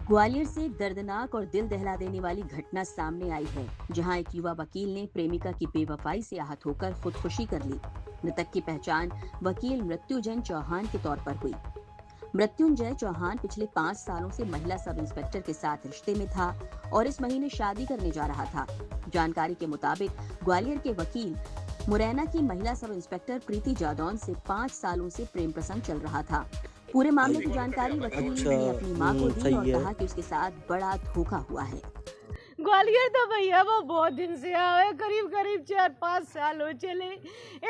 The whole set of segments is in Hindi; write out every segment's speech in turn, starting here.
ग्वालियर से एक दर्दनाक और दिल दहला देने वाली घटना सामने आई है, जहां एक युवा वकील ने प्रेमिका की बेवफाई से आहत होकर खुदकुशी कर ली। मृतक की पहचान वकील मृत्युंजय चौहान के तौर पर हुई। मृत्युंजय चौहान पिछले 5 सालों से महिला सब इंस्पेक्टर के साथ रिश्ते में था और इस महीने शादी करने जा रहा था। जानकारी के मुताबिक ग्वालियर के वकील मुरैना की महिला सब इंस्पेक्टर प्रीति जादौन से 5 सालों से प्रेम प्रसंग चल रहा था। पूरे मामले की जानकारी वकील ने अपनी मां को दी और कहा कि उसके साथ बड़ा धोखा हुआ है। ग्वालियर तो भैया वो बहुत दिन से आए, करीब 4-5 साल हो चले।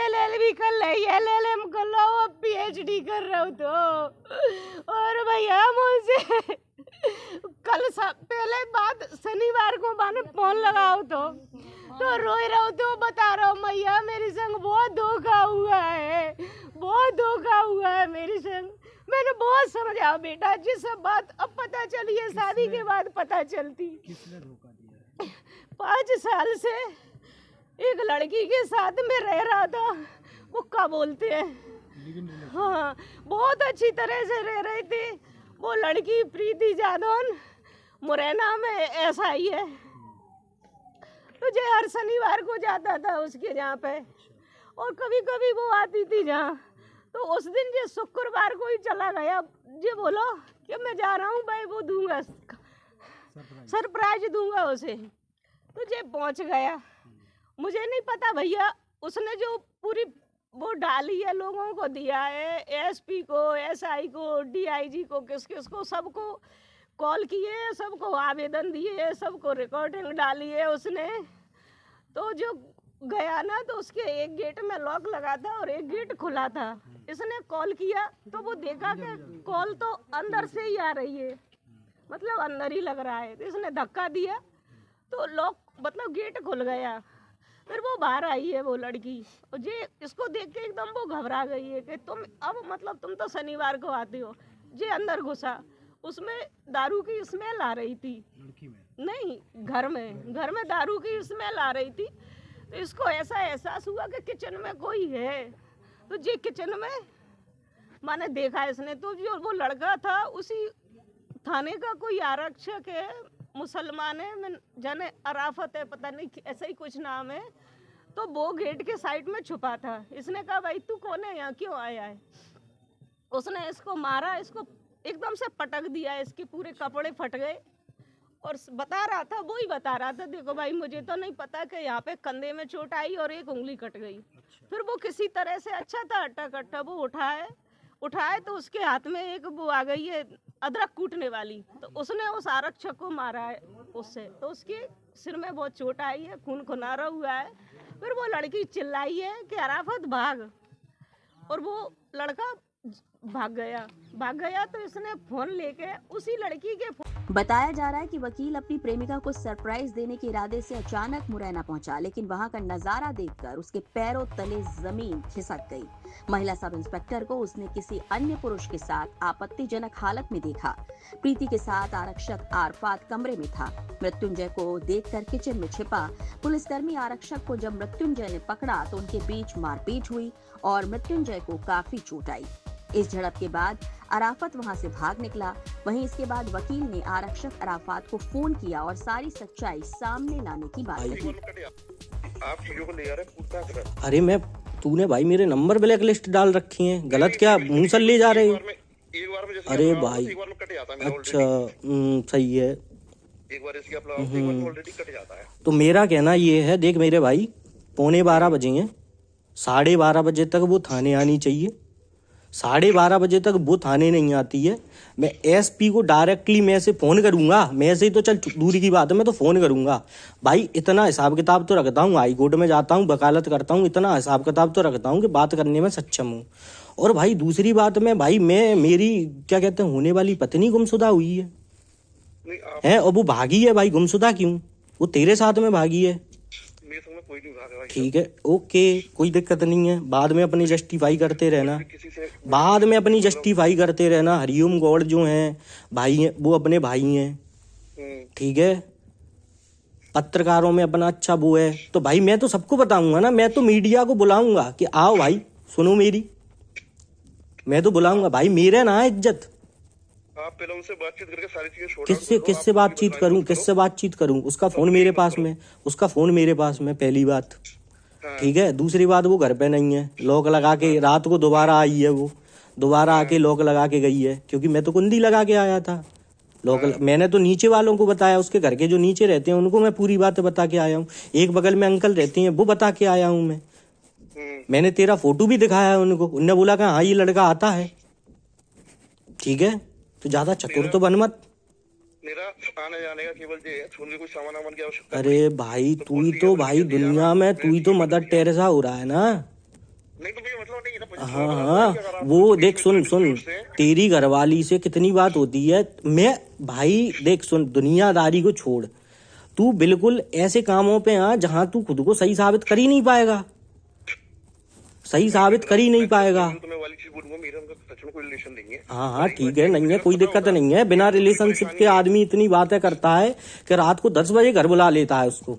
LLB कर रही, LLM कर रहा हूँ, PhD कर रहा हूँ। तो और भैया मुझे कल पहले बात शनिवार को मैंने फोन लगाओ तो रोई रहा हूँ, तो बता रहा हूँ भैया मेरे संग बहुत धोखा हुआ है, बहुत धोखा हुआ है मेरे संग। मैंने बहुत समझाया बेटा, जिस बात अब पता चली है शादी के बाद पता चलती। किसने धोखा दिया? 5 साल से एक लड़की के साथ में रह रहा था, वो क्या बोलते हैं, हाँ बहुत अच्छी तरह से रह रहे थे। वो लड़की प्रीति जादौन मुरैना में ऐसा ही है, मुझे हर शनिवार को जाता था उसके जहाँ पे, और कभी कभी वो आती थी जहाँ। तो उस दिन जो शुक्रवार को ही चला गया, ये बोलो कि मैं जा रहा हूँ भाई, वो दूंगा सरप्राइज दूंगा उसे। तो ये पहुँच गया, मुझे नहीं पता भैया उसने जो पूरी वो डाली है, लोगों को दिया है, ASP को, SI को, DIG को, किस किस को, सबको कॉल किए, सबको आवेदन दिए, सबको रिकॉर्डिंग डाली है उसने। तो जो गया ना, तो उसके एक गेट में लॉक लगा था और एक गेट खुला था। इसने कॉल किया तो वो देखा कि कॉल तो अंदर से ही आ रही है, मतलब अंदर ही लग रहा है। तो इसने धक्का दिया तो लॉक मतलब गेट खुल गया। फिर वो बाहर आई है वो लड़की, और ये इसको देख के एकदम वो घबरा गई है कि तुम अब मतलब तुम तो शनिवार को आते हो। ये अंदर घुसा, उसमें दारू की स्मेल आ रही थी, लड़की में नहीं घर में दारू की स्मेल आ रही थी। तो इसको ऐसा एहसास हुआ कि किचन में कोई है। तो ये किचन में मैंने देखा इसने, तो जो वो लड़का था उसी थाने का कोई आरक्षक है, मुसलमान है, जाने अराफत है, पता नहीं ऐसा ही कुछ नाम है। तो वो गेट के साइड में छुपा था। इसने कहा भाई तू कौन है, यहाँ क्यों आया है। उसने इसको मारा, इसको एकदम से पटक दिया, इसके पूरे कपड़े फट गए। और बता रहा था, वो ही बता रहा था, देखो भाई मुझे तो नहीं पता कि यहाँ पे कंधे में चोट आई और एक उंगली कट गई। फिर वो किसी तरह से अच्छा था अट्टा कट्टा, वो उठाए तो उसके हाथ में एक वो आ गई है अदरक कूटने वाली। तो उसने उस आरक्षक को मारा है उससे, तो उसके सिर में बहुत चोट आई है, खून खुनारा हुआ है। फिर वो लड़की चिल्लाई है कि अराफत भाग, और वो लड़का भाग गया। तो इसने फोन लेके उसी लड़की के बताया जा रहा है कि वकील अपनी प्रेमिका को सरप्राइज देने के इरादे से अचानक मुरैना पहुंचा, लेकिन वहां का नजारा देखकर उसके पैरों तले जमीन खिसक गई। महिला सब इंस्पेक्टर को उसने किसी अन्य पुरुष के साथ आपत्तिजनक हालत में देखा। प्रीति के साथ आरक्षक आरफात कमरे में था। मृत्युंजय को देखकर किचन में छिपा पुलिसकर्मी आरक्षक को जब मृत्युंजय ने पकड़ा तो उनके बीच मारपीट हुई और मृत्युंजय को काफी चोट आई। इस झड़प के बाद अराफत वहां से भाग निकला। वहीं इसके बाद वकील ने आरक्षक अराफत को फोन किया और सारी सच्चाई सामने लाने की बात कही। आप चीजों को ले जा रहे हैं, पूछताछ कर रहे हैं। अरे मैं तूने भाई मेरे नंबर ब्लैक लिस्ट डाल रखी हैं, गलत क्या मूसल ले जा रहे हो? एक बार में जैसे अरे आप भाई एक बार में कट जाता है मेरा अच्छा सही है। एक बार इसके अपना एक बार में ऑलरेडी कट जाता है। तो मेरा कहना ये है, देख मेरे भाई 11:15 बजे हैं, 12:30 बजे तक वो थाने आनी चाहिए। 12:30 बजे तक वो थाने नहीं आती है, मैं SP को डायरेक्टली मैं से फ़ोन करूंगा। मैं से तो चल दूरी की बात है, मैं तो फ़ोन करूंगा। भाई इतना हिसाब किताब तो रखता हूँ, हाई कोर्ट में जाता हूँ, वकालत करता हूँ, इतना हिसाब किताब तो रखता हूँ कि बात करने में सक्षम हूँ। और भाई दूसरी बात में भाई मैं मेरी क्या कहते हैं होने वाली पत्नी गुमशुदा हुई है, और वो भागी है। भाई गुमशुदा क्यों? वो तेरे साथ में भागी है। मेरे संग में कोई नहीं भागा भाई। ठीक है, ओके, कोई दिक्कत नहीं है। बाद में अपनी जस्टिफाई करते रहना, बाद में अपनी जस्टिफाई करते रहना। हरिओम गौड़ जो हैं भाई हैं, वो अपने भाई हैं, ठीक है। पत्रकारों में अपना अच्छा वो है, तो भाई मैं तो सबको बताऊंगा ना, मैं तो मीडिया को बुलाऊंगा कि आओ भाई सुनो मेरी, मैं तो बुलाऊंगा भाई, मेरे ना है इज्जत। आप पहले उनसे बातचीत करके सारी चीजें छोड़ किससे बातचीत करूं, किससे बातचीत करूं? उसका फोन मेरे पास में, उसका फोन मेरे पास में, पहली बात। ठीक है, दूसरी बात वो घर पे नहीं है, लॉक लगा के रात को दोबारा आई है, वो दोबारा आके लॉक लगा के गई है, क्योंकि मैं तो कुंडी लगा के आया था। मैंने तो नीचे वालों को बताया, उसके घर के जो नीचे रहते हैं उनको मैं पूरी बात बता के आया हूँ। एक बगल में अंकल रहते हैं, वो बता के आया हूँ मैं। मैंने तेरा फोटो भी दिखाया है उनको, उनने बोला कि हाँ ये लड़का आता है। ठीक है, तो ज्यादा चतुर तो बन मत। मेरा आने जाने का केवल ये है, छोड़ के कुछ सामान वामान की आवश्यकता। अरे भाई तू ही तो भाई दुनिया में तू ही तो मदर टेरेसा हो रहा है ना। नहीं तो मुझे मतलब नहीं है ना। हाँ, वो देख सुन तेरी घरवाली से कितनी बात होती है। मैं भाई देख सुन, दुनियादारी को छोड़, तू बिल्कुल ऐसे कामों पे आ जहां तू खुद को सही साबित कर ही नहीं पाएगा, सही साबित कर ही नहीं पाएगा। हाँ ठीक है, नहीं है कोई दिक्कत नहीं है। बिना रिलेशनशिप के आदमी इतनी बातें करता है कि रात को 10 बजे घर बुला लेता है उसको,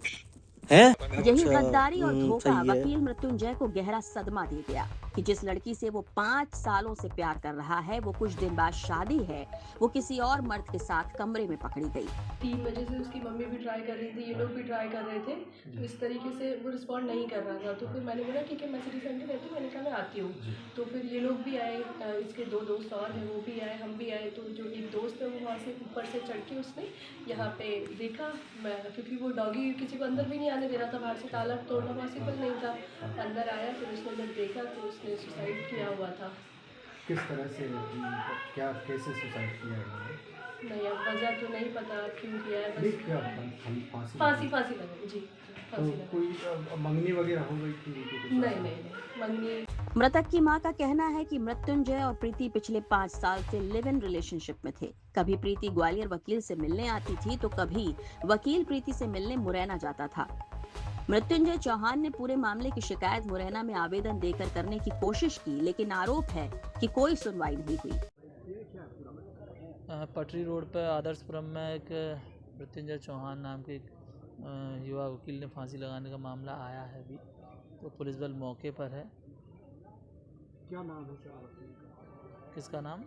है? यही गद्दारी और धोखा वकील मृत्युंजय को गहरा सदमा दे गया कि जिस लड़की से वो 5 सालों से प्यार कर रहा है, वो कुछ दिन बाद शादी है, वो किसी और मर्द के साथ कमरे में पकड़ी गई। 3 बजे से उसकी मम्मी भी ट्राई कर रही थी, ये लोग भी ट्राई कर रहे थे, तो इस तरीके से वो रिस्पॉन्ड नहीं कर रहा था। तो फिर मैंने बोला ठीक है, मैं सिटी सेंटर रहती हूँ, मैंने कहा मैं आती हूँ। तो फिर ये लोग भी आए, इसके 2 दोस्त और हैं, वो भी आए, हम भी आए। तो जो एक दोस्त है वो वहाँ से ऊपर से चढ़ के उसने यहाँ पे देखा, मैं क्योंकि वो डॉगी किसी को अंदर भी नहीं आने दे रहा था, बाहर से ताला तोड़ना पॉसिबल नहीं था। अंदर आया, फिर उसने जब देखा तो उसने सुसाइड किया हुआ था। किस तरह से, क्या कैसे सुसाइड किया है? नहीं, अब वजह तो नहीं पता क्यों किया है, नहीं, क्या फांसी लगी जी, फांसी लगी। कोई मंगनी वगैरह हो गई थी? नहीं, मंगनी। मृतक की मां का कहना है कि मृत्युंजय और प्रीति पिछले 5 साल से लिव इन रिलेशनशिप में थे। कभी प्रीति ग्वालियर वकील से मिलने आती थी तो कभी वकील प्रीति से मिलने मुरैना जाता था। मृत्युंजय चौहान ने पूरे मामले की शिकायत मुरैना में आवेदन देकर करने की कोशिश की, लेकिन आरोप है कि कोई सुनवाई नहीं हुई। पटरी रोड पर आदर्शपुरम में एक मृत्युंजय चौहान नाम के युवा वकील ने फांसी लगाने का मामला आया है अभी, तो पुलिस बल मौके पर है। क्या नाम है सर? किसका नाम?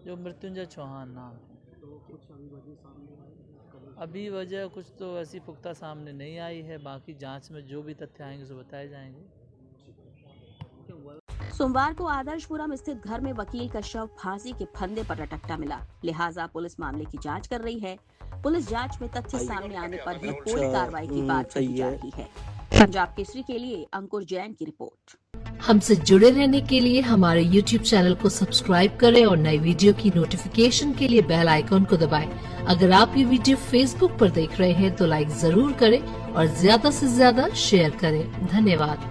जो मृत्युंजय चौहान नाम है। अभी वजह कुछ तो ऐसी पुख्ता सामने नहीं आई है, बाकी जांच में जो भी तथ्य आएंगे उसे बताए जाएंगे। सोमवार को आदर्शपुरम स्थित घर में वकील का शव फांसी के फंदे पर लटकता मिला, लिहाजा पुलिस मामले की जांच कर रही है। पुलिस जांच में तथ्य सामने आने पर ही कोई कार्रवाई की बात की जा रही है। पंजाब केसरी के लिए अंकुर जैन की रिपोर्ट। हमसे जुड़े रहने के लिए हमारे YouTube चैनल को सब्सक्राइब करें और नई वीडियो की नोटिफिकेशन के लिए बेल आइकॉन को दबाएं। अगर आप ये वीडियो Facebook पर देख रहे हैं तो लाइक जरूर करें और ज्यादा से ज्यादा शेयर करें। धन्यवाद।